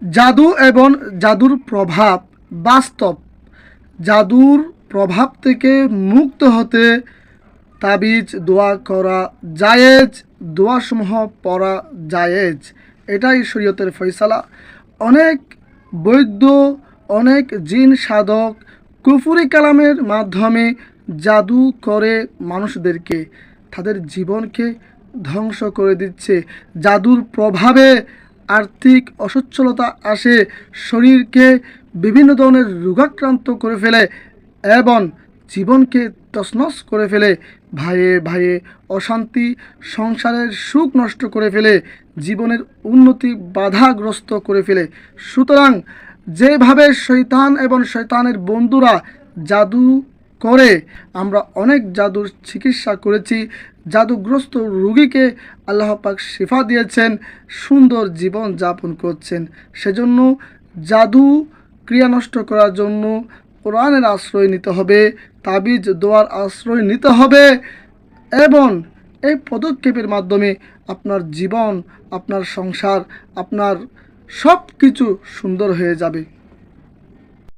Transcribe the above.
জাদু এবং জাদুর প্রভাব বাস্তব। জাদুর প্রভাব থেকে মুক্ত হতে তাবিজ দোয়া করা জায়েজ, দোয়াসমূহ পড়া জায়েজ, এটাই শরীয়তের ফয়সালা। অনেক বৈদ্য, অনেক জিন সাধক কুফরি কালামের মাধ্যমে জাদু করে মানুষদেরকে, তাদের জীবনকে ধ্বংস করে দিচ্ছে। জাদুর প্রভাবে আর্থিক অসচ্ছলতা আসে, শরীরকে বিভিন্ন ধরনের রোগাক্রান্ত করে ফেলে এবং জীবনকে তছনছ করে ফেলে। ভাইয়ে ভাইয়ে অশান্তি, সংসারের সুখ নষ্ট করে ফেলে, জীবনের উন্নতি বাধাগ্রস্ত করে ফেলে। সুতরাং যেভাবে শয়তান এবং শয়তানের বন্ধুরা জাদু করে, আমরা অনেক জাদুর চিকিৎসা করেছি, জাদুগ্রস্ত রোগীকে আল্লাহ পাক শিফা দিয়েছেন, সুন্দর জীবন যাপন করছেন। সেজন্য জাদু ক্রিয়া নষ্ট করার জন্য কোরআনের আশ্রয় নিতে হবে, তাবিজ দোয়ার আশ্রয় নিতে হবে এবং এই পদক্ষেপের মাধ্যমে আপনার জীবন, আপনার সংসার, আপনার সব কিছু সুন্দর হয়ে যাবে।